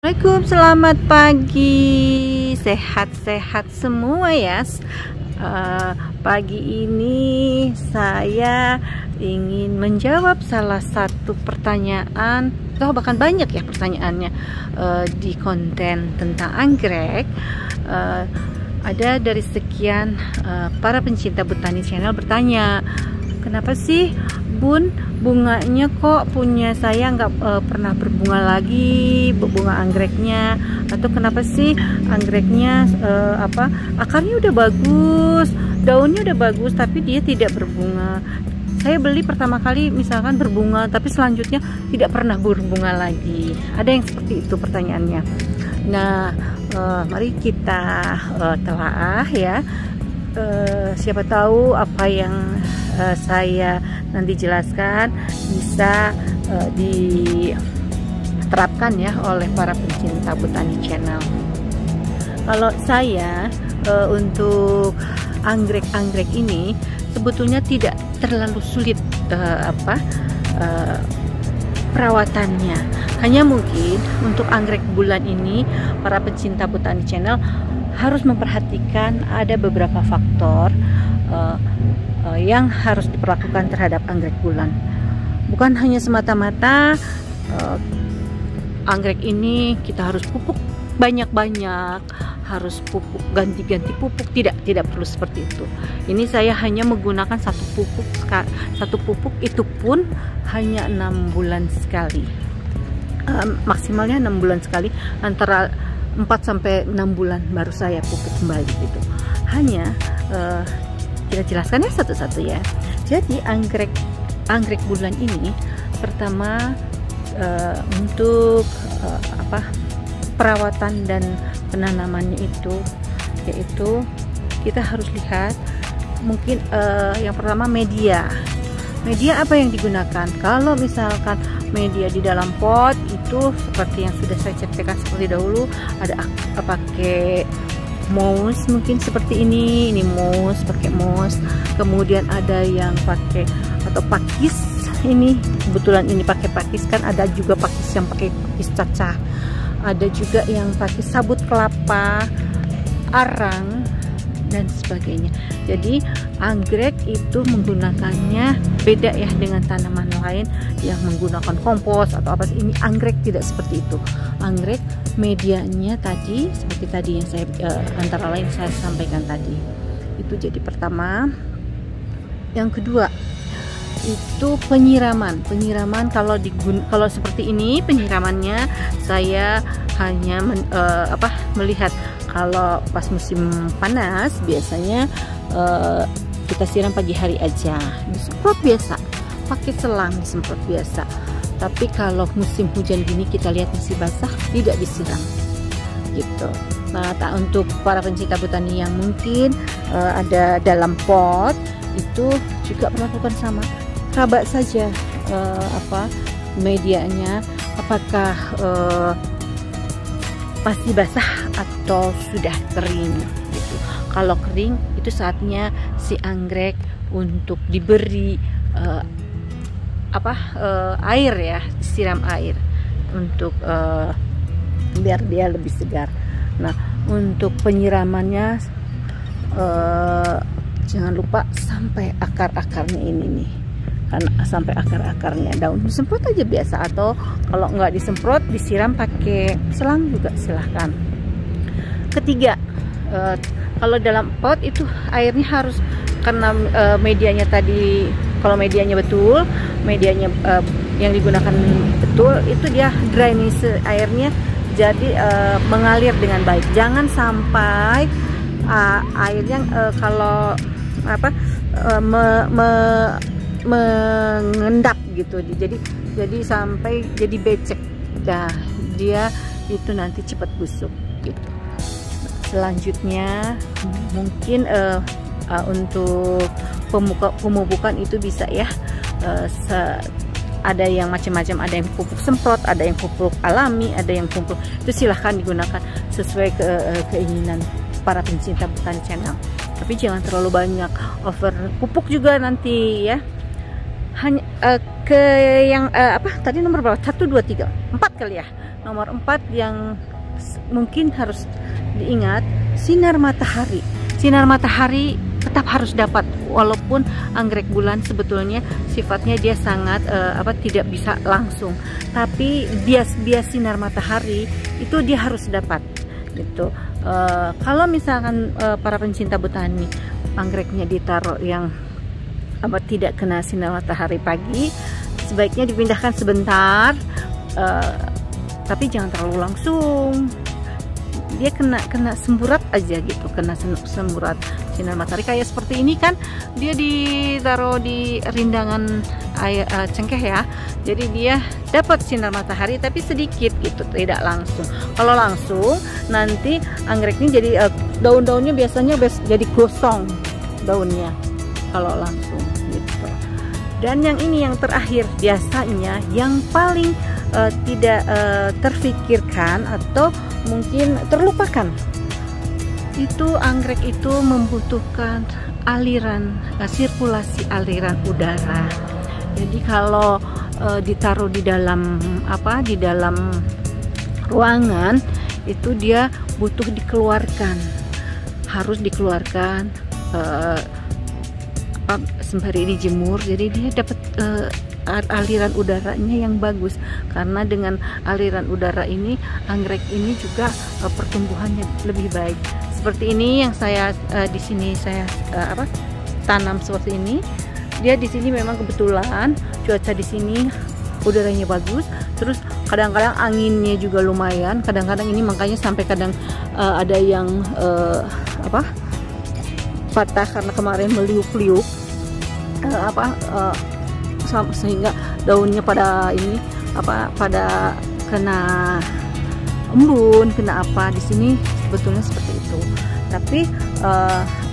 Assalamualaikum, selamat pagi, sehat-sehat semua ya. Pagi ini saya ingin menjawab salah satu pertanyaan, atau bahkan banyak ya pertanyaannya di konten tentang anggrek. Ada dari sekian para pencinta Botani Channel bertanya, kenapa sih Bun, bunganya kok punya saya nggak pernah berbunga lagi, bunga anggreknya, atau kenapa sih anggreknya akarnya udah bagus, daunnya udah bagus, tapi dia tidak berbunga. Saya beli pertama kali misalkan berbunga, tapi selanjutnya tidak pernah berbunga lagi. Ada yang seperti itu pertanyaannya. Nah, mari kita telaah ya. Siapa tahu apa yang saya nanti jelaskan bisa diterapkan ya oleh para pencinta Botani Channel. Kalau saya untuk anggrek-anggrek ini sebetulnya tidak terlalu sulit perawatannya. Hanya mungkin untuk anggrek bulan ini para pencinta Botani Channel harus memperhatikan ada beberapa faktor yang harus diperlakukan terhadap anggrek bulan. Bukan hanya semata-mata anggrek ini kita harus pupuk banyak-banyak, harus pupuk ganti-ganti pupuk, tidak perlu seperti itu. Ini saya hanya menggunakan satu pupuk itu pun hanya 6 bulan sekali, maksimalnya 6 bulan sekali, antara 4 sampai 6 bulan baru saya pupuk kembali gitu. Hanya kita jelaskan ya satu-satu ya. Jadi anggrek bulan ini pertama untuk perawatan dan penanamannya itu, yaitu kita harus lihat mungkin yang pertama media apa yang digunakan. Kalau misalkan media di dalam pot itu seperti yang sudah saya ceritakan seperti dahulu, ada pakai moss, mungkin seperti ini moss, pakai moss. Kemudian ada yang pakai atau pakis, ini kebetulan ini pakai pakis, kan ada juga pakis yang pakai pakis cacah, ada juga yang pakai sabut kelapa, arang dan sebagainya. Jadi anggrek itu menggunakannya beda ya dengan tanaman lain yang menggunakan kompos atau apa. Ini anggrek tidak seperti itu. Anggrek medianya tadi seperti tadi yang saya antara lain saya sampaikan tadi. Itu jadi pertama. Yang kedua itu penyiraman. Kalau seperti ini penyiramannya saya hanya melihat kalau pas musim panas biasanya kita siram pagi hari aja, disemprot biasa, pakai selang disemprot biasa. Tapi kalau musim hujan gini kita lihat masih basah, tidak disiram gitu. Nah, untuk para pencinta botani yang mungkin ada dalam pot itu juga melakukan sama, raba saja medianya, apakah pasti basah atau sudah kering gitu. Kalau kering itu saatnya si anggrek untuk diberi air ya, disiram air untuk biar dia lebih segar. Nah, untuk penyiramannya jangan lupa sampai akar-akarnya ini nih, karena sampai akar-akarnya daun disemprot aja biasa, atau kalau nggak disemprot disiram pakai selang juga silahkan. Ketiga, kalau dalam pot itu airnya harus, karena medianya tadi, kalau medianya betul, medianya yang digunakan betul, itu dia drainase airnya jadi mengalir dengan baik. Jangan sampai airnya kalau mengendap gitu, jadi sampai jadi becek. Nah, dia itu nanti cepat busuk gitu. Selanjutnya mungkin untuk pemupukan itu bisa ya, ada yang macam-macam, ada yang pupuk semprot, ada yang pupuk alami, ada yang pupuk itu silahkan digunakan sesuai keinginan para pencinta Botani Channel. Tapi jangan terlalu banyak, over pupuk juga nanti ya hanya ke yang apa tadi nomor berapa? 1, 2, 3, 4 kali ya. Nomor 4 yang mungkin harus diingat, sinar matahari. Sinar matahari tetap harus dapat, walaupun anggrek bulan sebetulnya sifatnya dia sangat tidak bisa langsung, tapi bias sinar matahari itu dia harus dapat gitu. Kalau misalkan para pencinta botani anggreknya ditaruh yang tidak kena sinar matahari pagi, sebaiknya dipindahkan sebentar, tapi jangan terlalu langsung. Dia kena semburat aja gitu, kena semburat sinar matahari kayak seperti ini kan, dia ditaruh di rindangan air cengkeh ya, jadi dia dapat sinar matahari tapi sedikit gitu, tidak langsung. Kalau langsung nanti anggreknya jadi daun-daunnya biasanya jadi gosong daunnya kalau langsung gitu. Dan yang ini yang terakhir, biasanya yang paling tidak terfikirkan atau mungkin terlupakan, itu anggrek itu membutuhkan aliran sirkulasi aliran udara. Jadi kalau ditaruh di dalam di dalam ruangan itu dia butuh dikeluarkan, harus dikeluarkan sembari dijemur, jadi dia dapat aliran udaranya yang bagus. Karena dengan aliran udara ini anggrek ini juga pertumbuhannya lebih baik. Seperti ini yang saya di sini saya tanam seperti ini. Dia di sini memang kebetulan cuaca di sini udaranya bagus, terus kadang-kadang anginnya juga lumayan. Kadang-kadang ini makanya sampai kadang ada yang patah karena kemarin meliuk-liuk sehingga daunnya pada pada kena embun, kena apa. Di sini sebetulnya seperti itu, tapi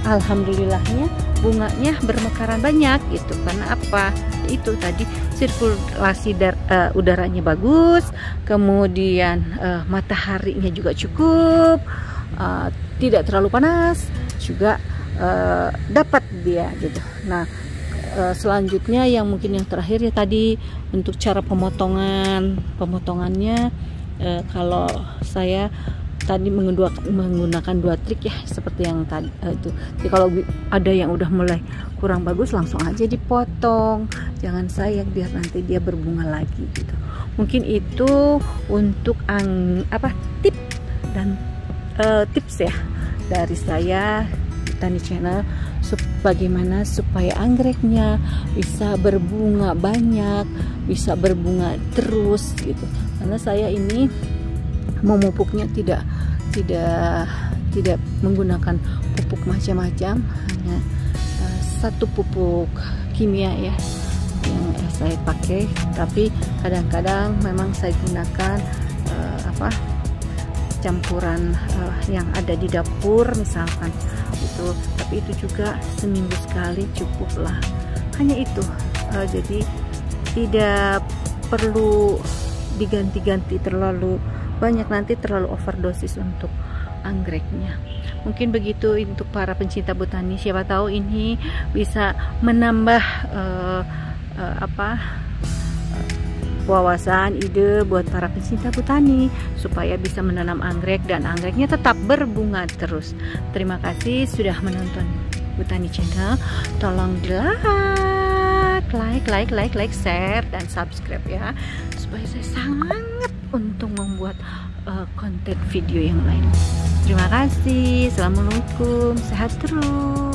alhamdulillahnya bunganya bermekaran banyak gitu. Karena apa? Itu tadi sirkulasi udaranya bagus, kemudian mataharinya juga cukup, tidak terlalu panas juga, dapat dia gitu. Nah, selanjutnya yang mungkin yang terakhir ya tadi untuk cara pemotongannya, kalau saya tadi menggunakan 2 trik ya, seperti yang tadi itu. Jadi kalau ada yang udah mulai kurang bagus, langsung aja dipotong, jangan sayang biar nanti dia berbunga lagi gitu. Mungkin itu untuk tip dan tips ya dari saya Botani Channel, bagaimana supaya anggreknya bisa berbunga banyak, bisa berbunga terus gitu. Karena saya ini memupuknya tidak menggunakan pupuk macam-macam, hanya 1 pupuk kimia ya yang saya pakai. Tapi kadang-kadang memang saya gunakan campuran yang ada di dapur misalkan itu, tapi itu juga seminggu sekali cukup lah, hanya itu. Jadi tidak perlu diganti-ganti terlalu banyak, nanti terlalu overdosis untuk anggreknya. Mungkin begitu untuk para pencinta botani, siapa tahu ini bisa menambah wawasan, ide buat para pencinta botani supaya bisa menanam anggrek dan anggreknya tetap berbunga terus. Terima kasih sudah menonton Botani Channel. Tolong di like, share dan subscribe ya, supaya saya sangat untuk membuat konten video yang lain. Terima kasih. Assalamualaikum, sehat terus.